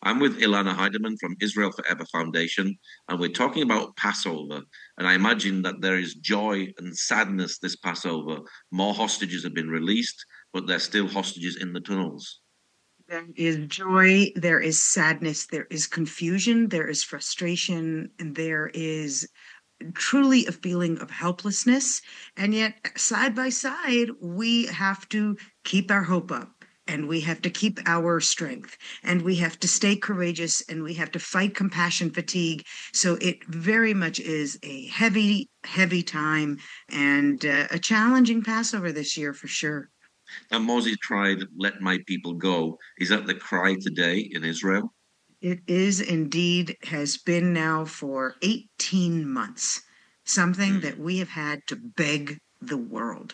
I'm with Elana Heideman from Israel Forever Foundation, and we're talking about Passover. And I imagine that there is joy and sadness this Passover. More hostages have been released, but there's still hostages in the tunnels. There is joy, there is sadness, there is confusion, there is frustration, and there is truly a feeling of helplessness. And yet, side by side, we have to keep our hope up. And we have to keep our strength, and we have to stay courageous, and we have to fight compassion fatigue. So it very much is a heavy, heavy time, and a challenging Passover this year for sure. And Moses cried, "Let my people go." Is that the cry today in Israel? It is indeed, has been now for 18 months, something Mm. that we have had to beg the world.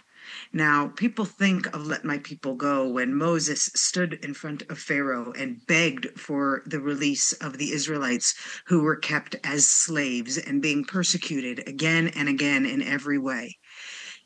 Now, people think of let my people go when Moses stood in front of Pharaoh and begged for the release of the Israelites who were kept as slaves and being persecuted again and again in every way.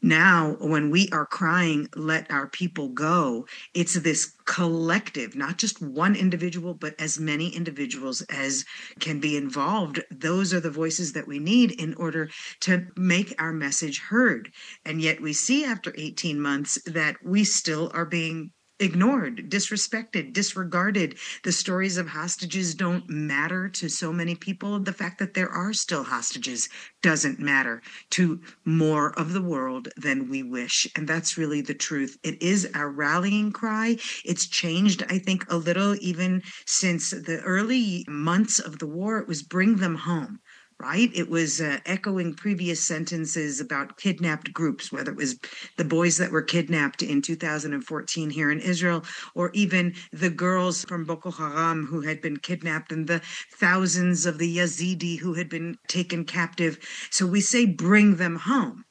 Now, when we are crying, let our people go, it's this collective, not just one individual, but as many individuals as can be involved. Those are the voices that we need in order to make our message heard. And yet we see after 18 months that we still are being ignored, disrespected, disregarded. The stories of hostages don't matter to so many people. The fact that there are still hostages doesn't matter to more of the world than we wish. And that's really the truth. It is our rallying cry. It's changed, I think, a little even since the early months of the war. It was bring them home. Right? It was echoing previous sentences about kidnapped groups, whether it was the boys that were kidnapped in 2014 here in Israel, or even the girls from Boko Haram who had been kidnapped, and the thousands of the Yazidi who had been taken captive. So we say, bring them home.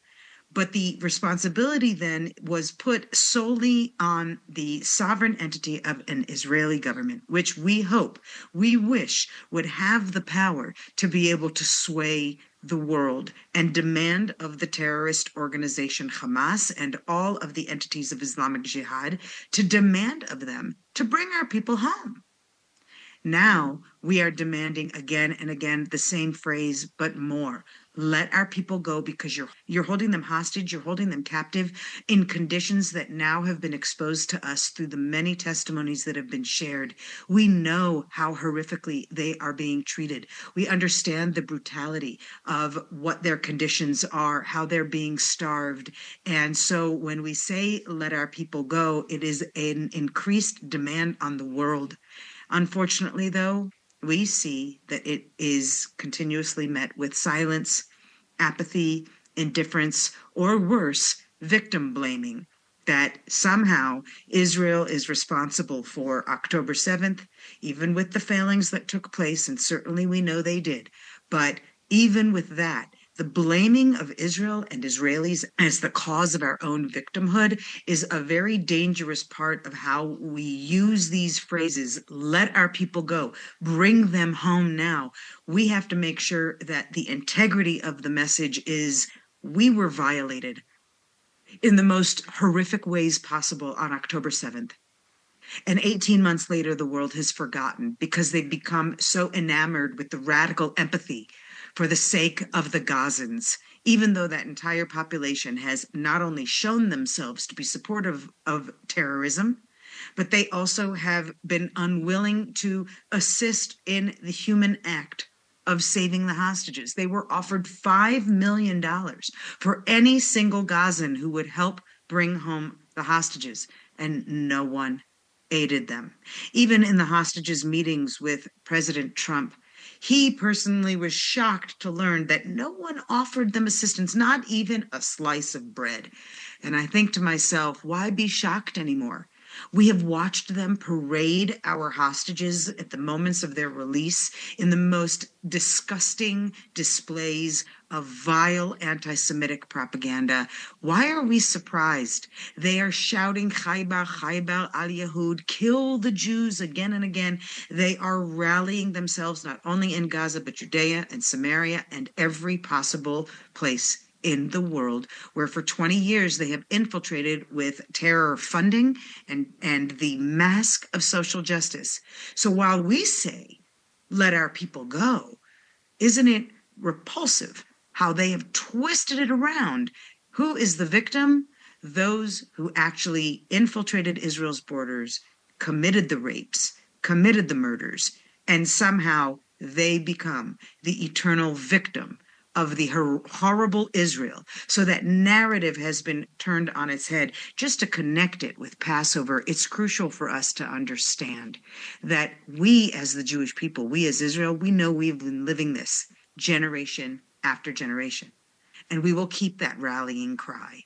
But the responsibility then was put solely on the sovereign entity of an Israeli government, which we hope, we wish would have the power to be able to sway the world and demand of the terrorist organization Hamas and all of the entities of Islamic Jihad to demand of them to bring our people home. Now we are demanding again and again the same phrase, but more. Let our people go because you're holding them hostage, you're holding them captive in conditions that now have been exposed to us through the many testimonies that have been shared. We know how horrifically they are being treated. We understand the brutality of what their conditions are, how they're being starved. And so when we say let our people go, it is an increased demand on the world. Unfortunately, though, we see that it is continuously met with silence, apathy, indifference, or worse, victim blaming. That somehow Israel is responsible for October 7th, even with the failings that took place, and certainly we know they did. But even with that, the blaming of Israel and Israelis as the cause of our own victimhood is a very dangerous part of how we use these phrases. Let our people go, bring them home now. We have to make sure that the integrity of the message is we were violated in the most horrific ways possible on October 7th. And 18 months later, the world has forgotten because they've become so enamored with the radical empathy for the sake of the Gazans, even though that entire population has not only shown themselves to be supportive of terrorism, but they also have been unwilling to assist in the human act of saving the hostages. They were offered $5 million for any single Gazan who would help bring home the hostages, and no one aided them. Even in the hostages meetings with President Trump, he personally was shocked to learn that no one offered them assistance, not even a slice of bread. And I think to myself, why be shocked anymore? We have watched them parade our hostages at the moments of their release in the most disgusting displays of vile anti-Semitic propaganda. Why are we surprised? They are shouting, Khaybar, Khaybar al-Yahud, kill the Jews again and again. They are rallying themselves not only in Gaza, but Judea and Samaria and every possible place in the world, where for 20 years they have infiltrated with terror funding and the mask of social justice. So while we say, let our people go, isn't it repulsive how they have twisted it around? Who is the victim? Those who actually infiltrated Israel's borders, committed the rapes, committed the murders, and somehow they become the eternal victim of the horrible Israel. So that narrative has been turned on its head. Just to connect it with Passover, it's crucial for us to understand that we as the Jewish people, we as Israel, we know we've been living this generation after generation. And we will keep that rallying cry.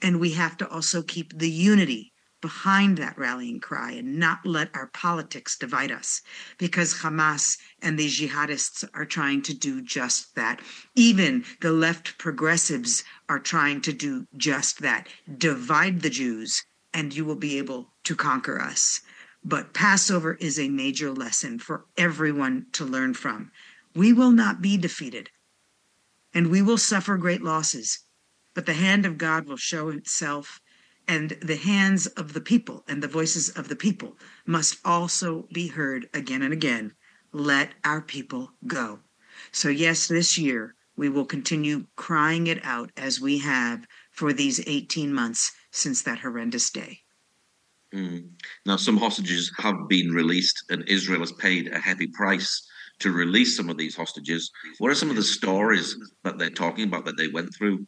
And we have to also keep the unity behind that rallying cry and not let our politics divide us, because Hamas and the jihadists are trying to do just that. Even the left progressives are trying to do just that. Divide the Jews and you will be able to conquer us. But Passover is a major lesson for everyone to learn from. We will not be defeated and we will suffer great losses, but the hand of God will show itself, and the hands of the people and the voices of the people must also be heard again and again. Let our people go. So yes, this year we will continue crying it out as we have for these 18 months since that horrendous day. Now, some hostages have been released, and Israel has paid a heavy price to release some of these hostages. What are some of the stories that they're talking about that they went through?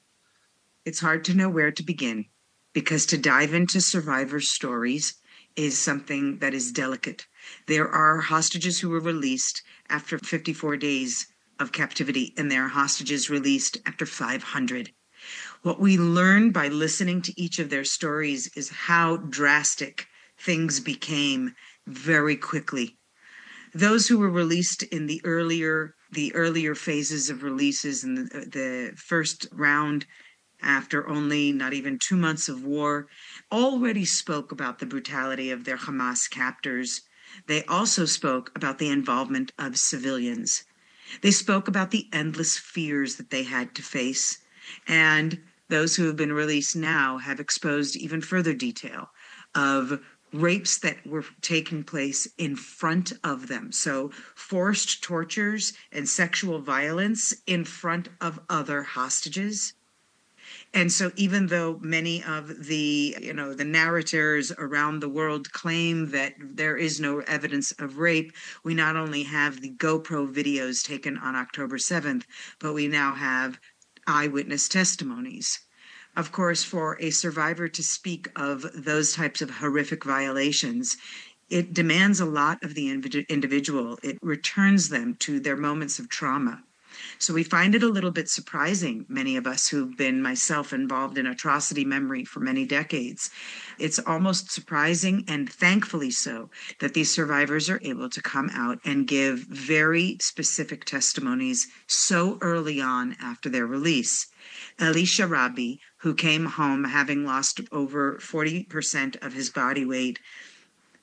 It's hard to know where to begin, because to dive into survivors' stories is something that is delicate. There are hostages who were released after 54 days of captivity, and there are hostages released after 500. What we learn by listening to each of their stories is how drastic things became very quickly. Those who were released in the earlier phases of releases in the first round, after only not even 2 months of war, already spoke about the brutality of their Hamas captors. They also spoke about the involvement of civilians. They spoke about the endless fears that they had to face. And those who have been released now have exposed even further detail of rapes that were taking place in front of them. So forced tortures and sexual violence in front of other hostages. And so even though many of the narrators around the world claim that there is no evidence of rape, we not only have the GoPro videos taken on October 7th, but we now have eyewitness testimonies. Of course, for a survivor to speak of those types of horrific violations, it demands a lot of the individual. It returns them to their moments of trauma. So we find it a little bit surprising, many of us who've been myself involved in atrocity memory for many decades. It's almost surprising, and thankfully so, that these survivors are able to come out and give very specific testimonies so early on after their release. Elisha Rabi, who came home having lost over 40% of his body weight,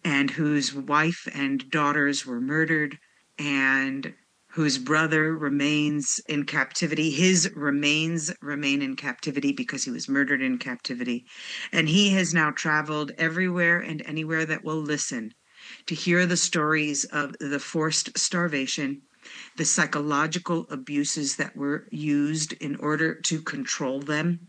and whose wife and daughters were murdered, and whose brother remains in captivity. His remains remain in captivity because he was murdered in captivity. And he has now traveled everywhere and anywhere that will listen to hear the stories of the forced starvation, the psychological abuses that were used in order to control them,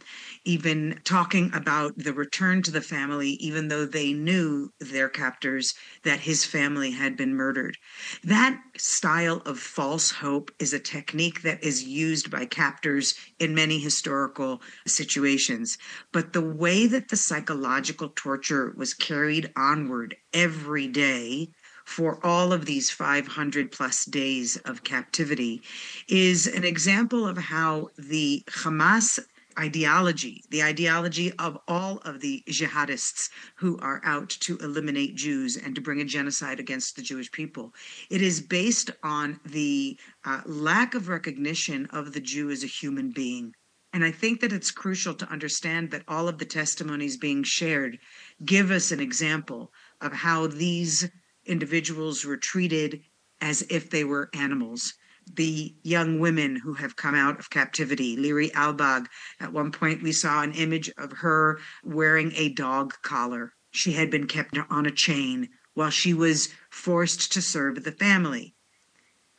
even talking about the return to the family, even though they knew, their captors, that his family had been murdered. That style of false hope is a technique that is used by captors in many historical situations. But the way that the psychological torture was carried onward every day for all of these 500 plus days of captivity is an example of how the Hamas ideology, the ideology of all of the jihadists who are out to eliminate Jews and to bring a genocide against the Jewish people, it is based on the lack of recognition of the Jew as a human being. And I think that it's crucial to understand that all of the testimonies being shared give us an example of how these individuals were treated as if they were animals. the young women who have come out of captivity. Liri Albag, at one point we saw an image of her wearing a dog collar. She had been kept on a chain while she was forced to serve the family.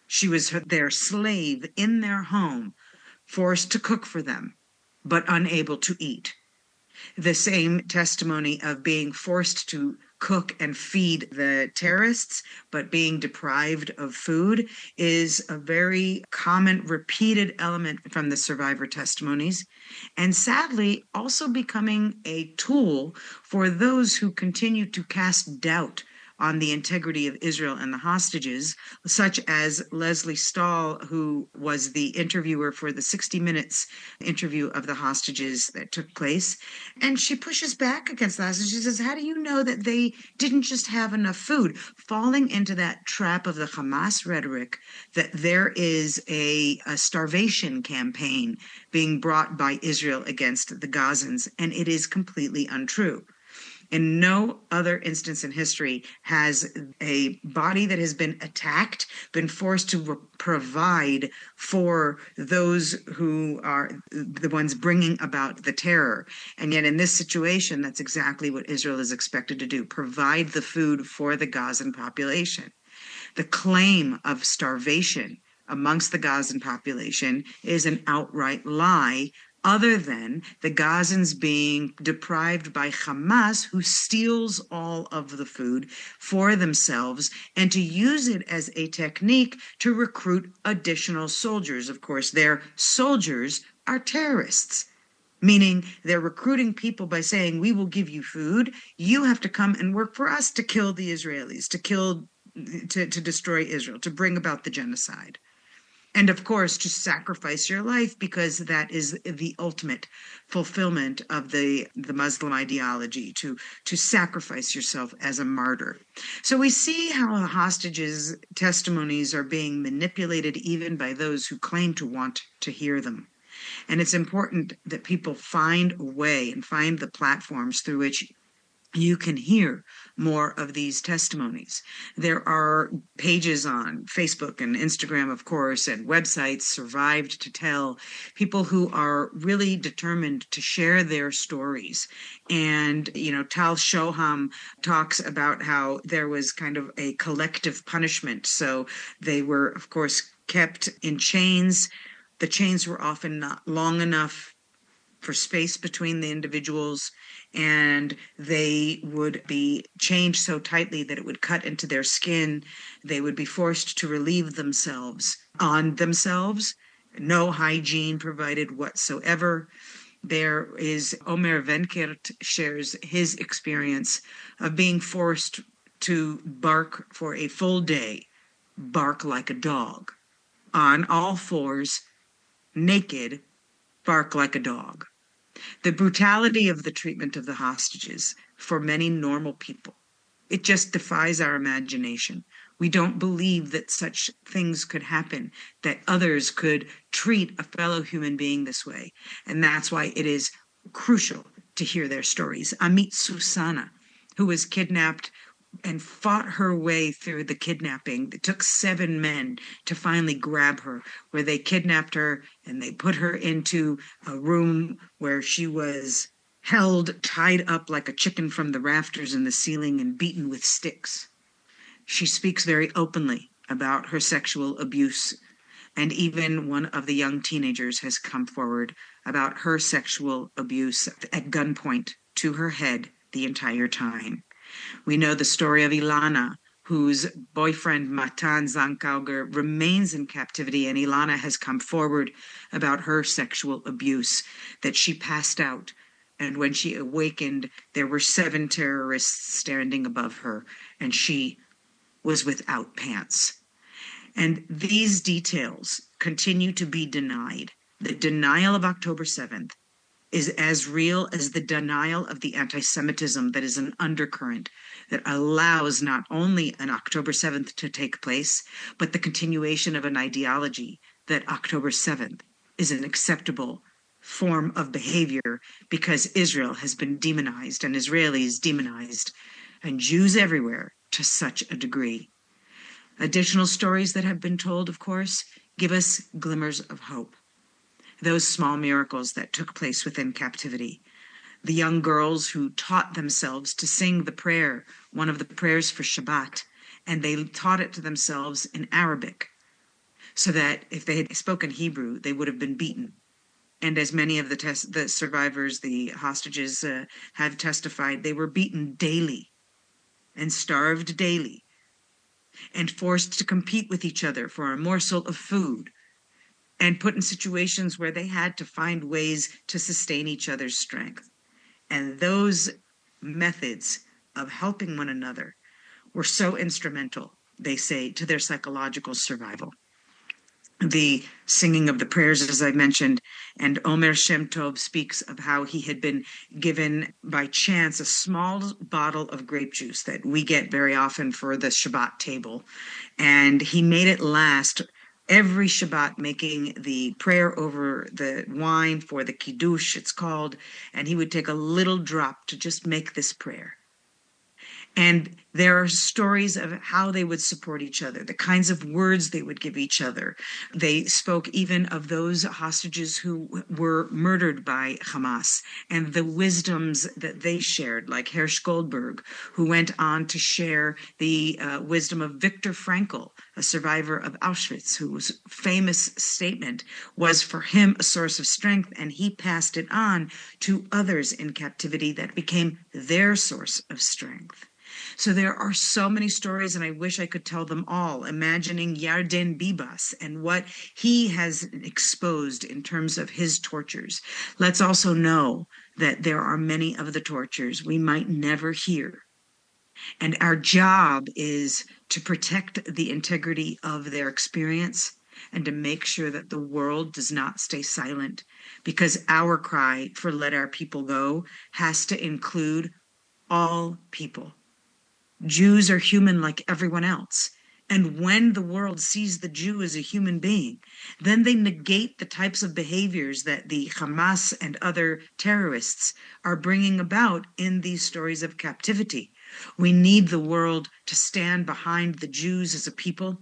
She was their slave in their home, forced to cook for them, but unable to eat. The same testimony of being forced to cook and feed the terrorists, but being deprived of food, is a very common, repeated element from the survivor testimonies, and sadly also becoming a tool for those who continue to cast doubt on the integrity of Israel and the hostages, such as Leslie Stahl, who was the interviewer for the 60 Minutes interview of the hostages that took place. And she pushes back against the hostages. She says, how do you know that they didn't just have enough food? Falling into that trap of the Hamas rhetoric that there is a starvation campaign being brought by Israel against the Gazans, and it is completely untrue. In no other instance in history has a body that has been attacked been forced to provide for those who are the ones bringing about the terror. And yet in this situation, that's exactly what Israel is expected to do, provide the food for the Gazan population. The claim of starvation amongst the Gazan population is an outright lie, other than the Gazans being deprived by Hamas, who steals all of the food for themselves, and to use it as a technique to recruit additional soldiers. Of course, their soldiers are terrorists, meaning they're recruiting people by saying, we will give you food. You have to come and work for us to kill the Israelis, to destroy Israel, to bring about the genocide. And of course, to sacrifice your life, because that is the ultimate fulfillment of the Muslim ideology, to sacrifice yourself as a martyr. So we see how the hostages' testimonies are being manipulated even by those who claim to want to hear them. And it's important that people find a way and find the platforms through which you can hear more of these testimonies. There are pages on Facebook and Instagram, of course, and websites, Survived to Tell, people who are really determined to share their stories. And, Tal Shoham talks about how there was kind of a collective punishment. So they were, of course, kept in chains. The chains were often not long enough for space between the individuals, and they would be chained so tightly that it would cut into their skin. They would be forced to relieve themselves on themselves, no hygiene provided whatsoever. There is Omer Venkert shares his experience of being forced to bark for a full day, bark like a dog, on all fours, naked, bark like a dog. The brutality of the treatment of the hostages for many normal people, it just defies our imagination. We don't believe that such things could happen, that others could treat a fellow human being this way. And that's why it is crucial to hear their stories. Amit Susana, who was kidnapped and fought her way through the kidnapping. It took 7 men to finally grab her, where they kidnapped her and they put her into a room where she was held, tied up like a chicken from the rafters in the ceiling and beaten with sticks. She speaks very openly about her sexual abuse, and even one of the young teenagers has come forward about her sexual abuse at gunpoint to her head the entire time. We know the story of Elana, whose boyfriend Matan Zankauger remains in captivity, and Elana has come forward about her sexual abuse, that she passed out, and when she awakened, there were 7 terrorists standing above her, and she was without pants. And these details continue to be denied. The denial of October 7th is as real as the denial of the anti-Semitism that is an undercurrent that allows not only an October 7th to take place, but the continuation of an ideology that October 7th is an acceptable form of behavior because Israel has been demonized and Israelis demonized and Jews everywhere to such a degree. Additional stories that have been told, of course, Give us glimmers of hope. Those small miracles that took place within captivity. The young girls who taught themselves to sing the prayer, one of the prayers for Shabbat, and they taught it to themselves in Arabic, so that if they had spoken Hebrew, they would have been beaten. And as many of the survivors, the hostages, have testified, they were beaten daily and starved daily and forced to compete with each other for a morsel of food and put in situations where they had to find ways to sustain each other's strength. And those methods of helping one another were so instrumental, they say, to their psychological survival. The singing of the prayers, as I mentioned, and Omer Shem Tov speaks of how he had been given by chance a small bottle of grape juice that we get very often for the Shabbat table. And he made it last every Shabbat, making the prayer over the wine for the Kiddush, it's called, and he would take a little drop to just make this prayer. And there are stories of how they would support each other, the kinds of words they would give each other. They spoke even of those hostages who were murdered by Hamas and the wisdoms that they shared, like Hersh Goldberg, who went on to share the wisdom of Viktor Frankl, a survivor of Auschwitz, whose famous statement was for him a source of strength, and he passed it on to others in captivity that became their source of strength. So there are so many stories, and I wish I could tell them all, imagining Yarden Bibas and what he has exposed in terms of his tortures. Let's also know that there are many of the tortures we might never hear. And our job is to protect the integrity of their experience and to make sure that the world does not stay silent, because our cry for let our people go has to include all people. Jews are human like everyone else. And when the world sees the Jew as a human being, then they negate the types of behaviors that the Hamas and other terrorists are bringing about in these stories of captivity. We need the world to stand behind the Jews as a people,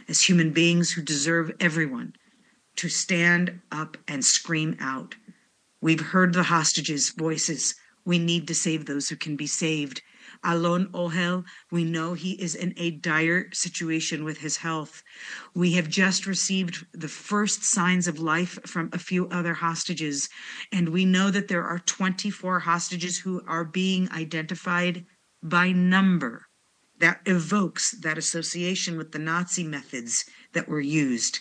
as human beings who deserve everyone to stand up and scream out. We've heard the hostages' voices. We need to save those who can be saved. Alon Ohel, we know he is in a dire situation with his health. We have just received the first signs of life from a few other hostages, and we know that there are 24 hostages who are being identified by number. That evokes that association with the Nazi methods that were used,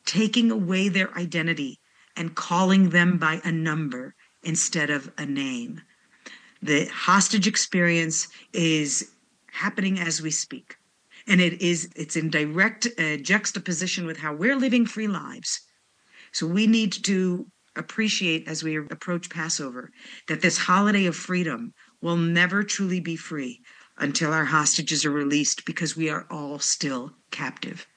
taking away their identity and calling them by a number instead of a name. The hostage experience is happening as we speak, and it's in direct juxtaposition with how we're living free lives. So we need to appreciate, as we approach Passover, that this holiday of freedom will never truly be free until our hostages are released, because we are all still captive.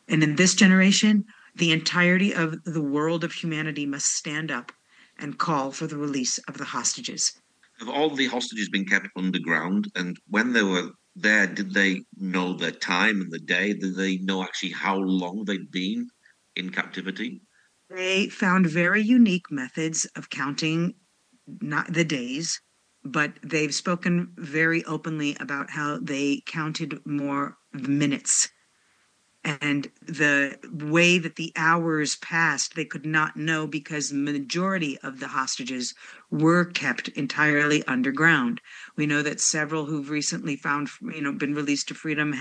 And in this generation, the entirety of the world of humanity must stand up and call for the release of the hostages. Have all the hostages been kept underground? And when they were there, did they know their time and the day? Did they know actually how long they'd been in captivity? They found very unique methods of counting not the days, but they've spoken very openly about how they counted more the minutes. And the way that the hours passed, they could not know, because the majority of the hostages were kept entirely underground. We know that several who've recently been released to freedom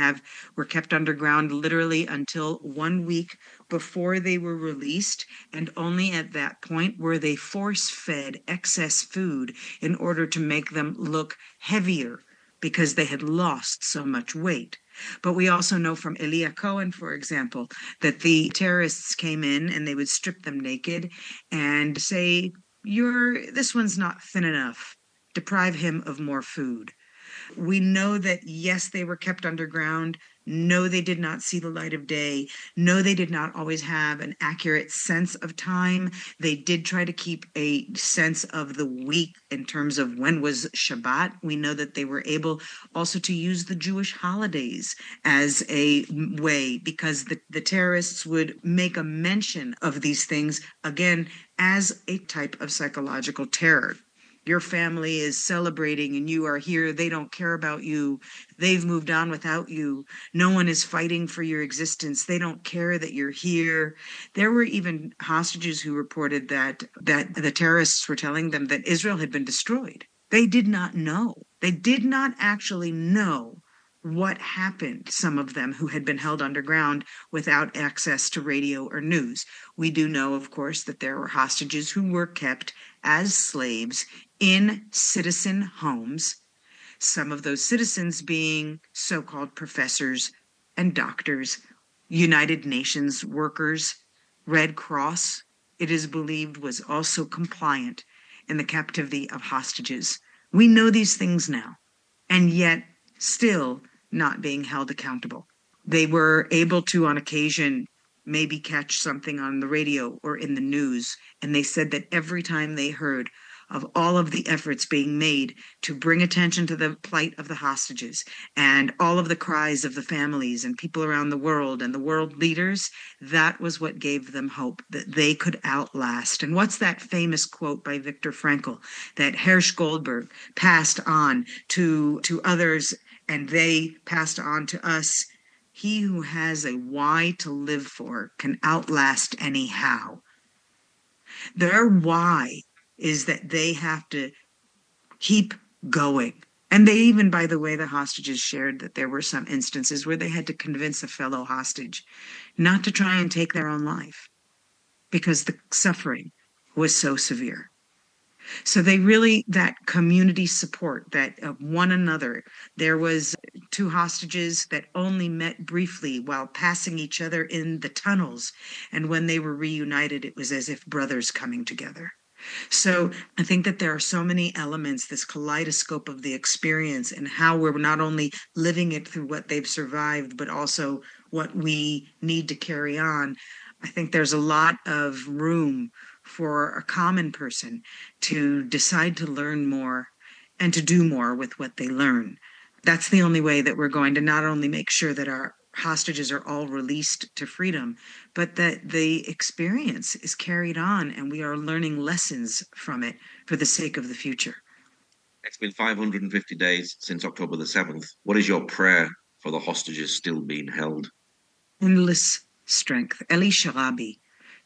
were kept underground literally until 1 week before they were released, and only at that point were they force-fed excess food in order to make them look heavier, because they had lost so much weight. But we also know from Elia Cohen, for example, that the terrorists came in and they would strip them naked and say, this one's not thin enough. Deprive him of more food. We know that, yes, they were kept underground, No, they did not see the light of day. No, they did not always have an accurate sense of time. They did try to keep a sense of the week in terms of when was Shabbat. We know that they were able also to use the Jewish holidays as a way, because the terrorists would make a mention of these things, again, as a type of psychological terror. Your family is celebrating and you are here. They don't care about you. They've moved on without you. No one is fighting for your existence. They don't care that you're here. There were even hostages who reported that the terrorists were telling them that Israel had been destroyed. They did not know. They did not actually know what happened, some of them who had been held underground without access to radio or news. We do know, of course, that there were hostages who were kept as slaves in citizen homes, some of those citizens being so-called professors and doctors, United Nations workers, Red Cross, it is believed, was also compliant in the captivity of hostages. We know these things now, and yet still not being held accountable. They were able to, on occasion, maybe catch something on the radio or in the news, and they said that every time they heard of all of the efforts being made to bring attention to the plight of the hostages and all of the cries of the families and people around the world and the world leaders, that was what gave them hope that they could outlast. And what's that famous quote by Viktor Frankl that Hersch Goldberg passed on to others and they passed on to us? He who has a why to live for can outlast any how. Their why is that they have to keep going. And they even, by the way, the hostages shared that there were some instances where they had to convince a fellow hostage not to try and take their own life because the suffering was so severe. So they really, that community support, that of one another. There was 2 hostages that only met briefly while passing each other in the tunnels. And when they were reunited, it was as if brothers coming together. So I think that there are so many elements, this kaleidoscope of the experience and how we're not only living it through what they've survived, but also what we need to carry on. I think there's a lot of room for a common person to decide to learn more and to do more with what they learn. That's the only way that we're going to not only make sure that our hostages are all released to freedom, but that the experience is carried on and we are learning lessons from it for the sake of the future. It's been 550 days since October the 7th. What is your prayer for the hostages still being held? Endless strength. Eli Sharabi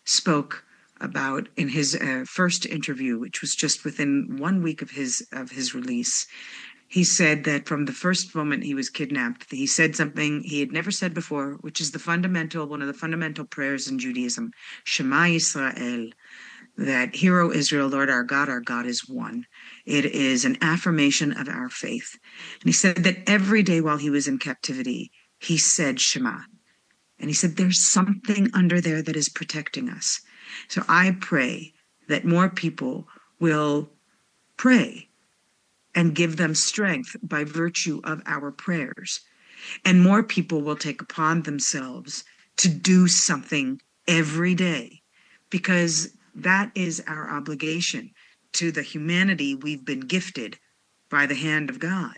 spoke about in his first interview, which was just within 1 week of his release. He said that from the first moment he was kidnapped, he said something he had never said before, which is one of the fundamental prayers in Judaism, Shema Yisrael, that Hear, O Israel, Lord our God is one. It is an affirmation of our faith. And he said that every day while he was in captivity, he said Shema. And he said, there's something under there that is protecting us. So I pray that more people will pray and give them strength by virtue of our prayers. And more people will take upon themselves to do something every day, because that is our obligation to the humanity we've been gifted by the hand of God.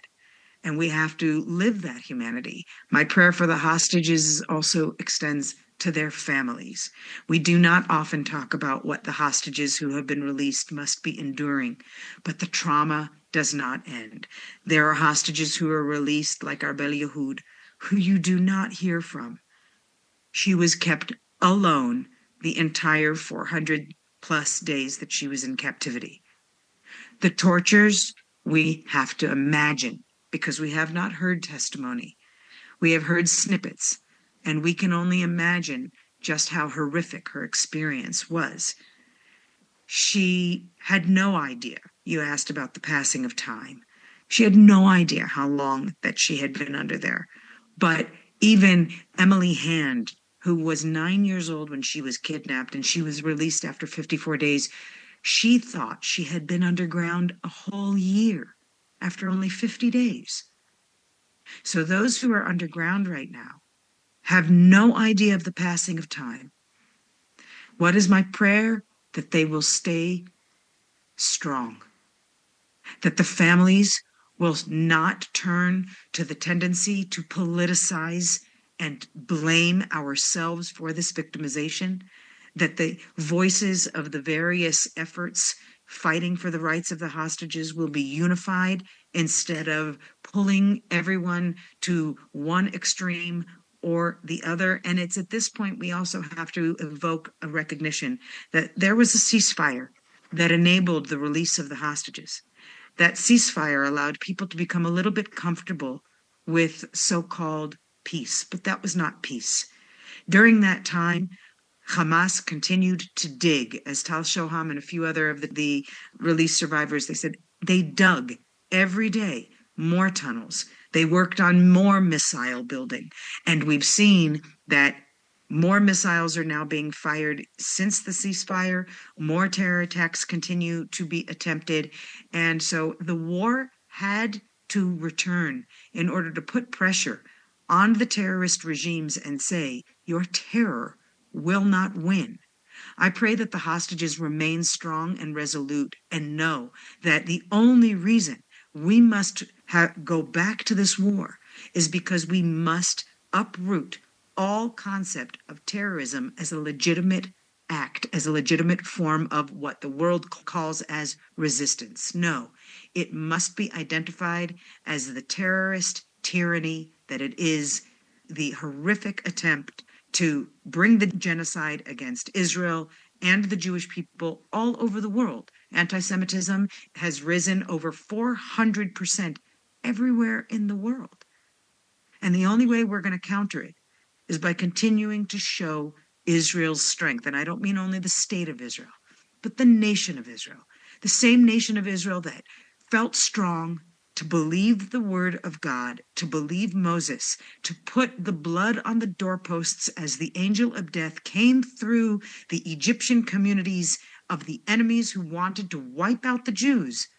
And we have to live that humanity. My prayer for the hostages also extends to their families. We do not often talk about what the hostages who have been released must be enduring, but the trauma does not end. There are hostages who are released, like Arbel Yehud, who you do not hear from. She was kept alone the entire 400 plus days that she was in captivity. The tortures we have to imagine, because we have not heard testimony. We have heard snippets, and we can only imagine just how horrific her experience was. She had no idea. You asked about the passing of time. She had no idea how long that she had been under there. But even Emily Hand, who was 9 years old when she was kidnapped and she was released after 54 days, she thought she had been underground a whole year after only 50 days. So those who are underground right now have no idea of the passing of time. What is my prayer? That they will stay strong, that the families will not turn to the tendency to politicize and blame ourselves for this victimization, that the voices of the various efforts fighting for the rights of the hostages will be unified instead of pulling everyone to one extreme or the other. And it's at this point we also have to evoke a recognition that there was a ceasefire that enabled the release of the hostages. That ceasefire allowed people to become a little bit comfortable with so-called peace, but that was not peace. During that time, Hamas continued to dig, as Tal Shoham and a few other of the released survivors, they said they dug every day more tunnels. They worked on more missile building. And we've seen that more missiles are now being fired since the ceasefire. More terror attacks continue to be attempted. And so the war had to return in order to put pressure on the terrorist regimes and say, your terror will not win. I pray that the hostages remain strong and resolute and know that the only reason we must go back to this war is because we must uproot all concept of terrorism as a legitimate act, as a legitimate form of what the world calls as resistance. No, it must be identified as the terrorist tyranny that it is, the horrific attempt to bring the genocide against Israel and the Jewish people all over the world. Anti-Semitism has risen over 400% everywhere in the world. And the only way we're going to counter it is by continuing to show Israel's strength. And I don't mean only the state of Israel, but the nation of Israel. The same nation of Israel that felt strong to believe the word of God, to believe Moses, to put the blood on the doorposts as the angel of death came through the Egyptian communities of the enemies who wanted to wipe out the Jews.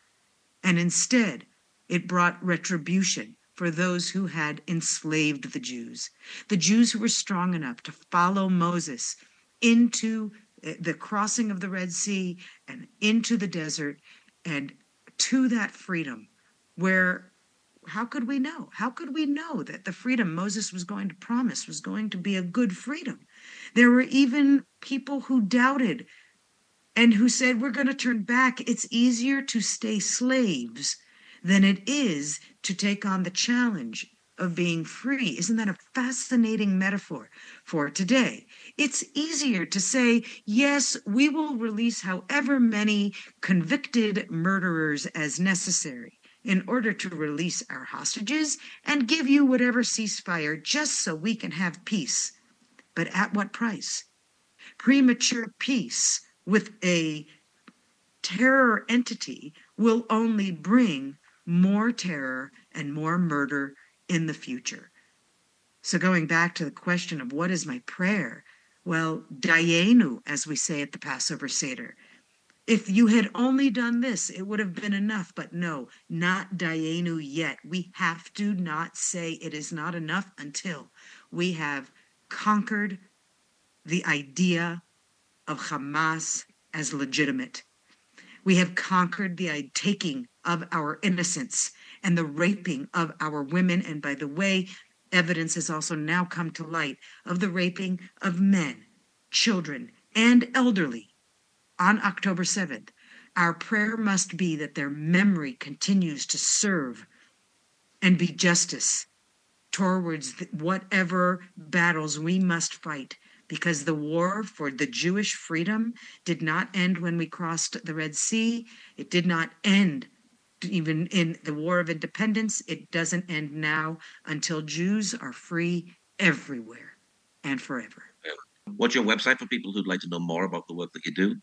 And instead, it brought retribution for those who had enslaved the Jews who were strong enough to follow Moses into the crossing of the Red Sea and into the desert and to that freedom where how could we know? How could we know that the freedom Moses was going to promise was going to be a good freedom? There were even people who doubted and who said, we're going to turn back. It's easier to stay slaves than it is to take on the challenge of being free. Isn't that a fascinating metaphor for today? It's easier to say, yes, we will release however many convicted murderers as necessary in order to release our hostages and give you whatever ceasefire just so we can have peace. But at what price? Premature peace with a terror entity will only bring more terror and more murder in the future. So going back to the question of what is my prayer? Well, Dayenu, as we say at the Passover Seder. If you had only done this, it would have been enough. But no, not Dayenu yet. We have to not say it is not enough until we have conquered the idea of Hamas as legitimate. We have conquered the taking of our innocence and the raping of our women. And by the way, evidence has also now come to light of the raping of men, children, and elderly on October 7th. Our prayer must be that their memory continues to serve and be justice towards whatever battles we must fight, because the war for the Jewish freedom did not end when we crossed the Red Sea. It did not end even in the War of Independence. It doesn't end now until Jews are free everywhere and forever. What's your website for people who'd like to know more about the work that you do?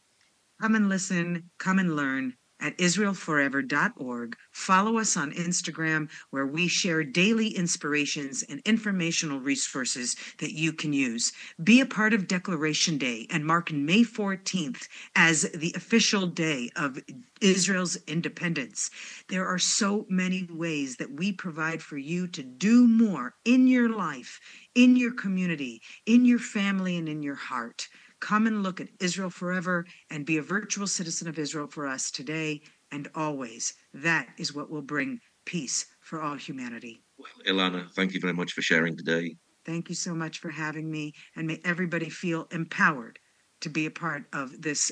Come and listen, come and learn, at israelforever.org. Follow us on Instagram, where we share daily inspirations and informational resources that you can use. Be a part of Declaration Day and mark May 14th as the official day of Israel's independence. There are so many ways that we provide for you to do more in your life, in your community, in your family, and in your heart. Come and look at Israel Forever and be a virtual citizen of Israel for us today and always. That is what will bring peace for all humanity. Well, Elana, thank you very much for sharing today. Thank you so much for having me, and may everybody feel empowered to be a part of this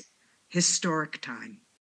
historic time.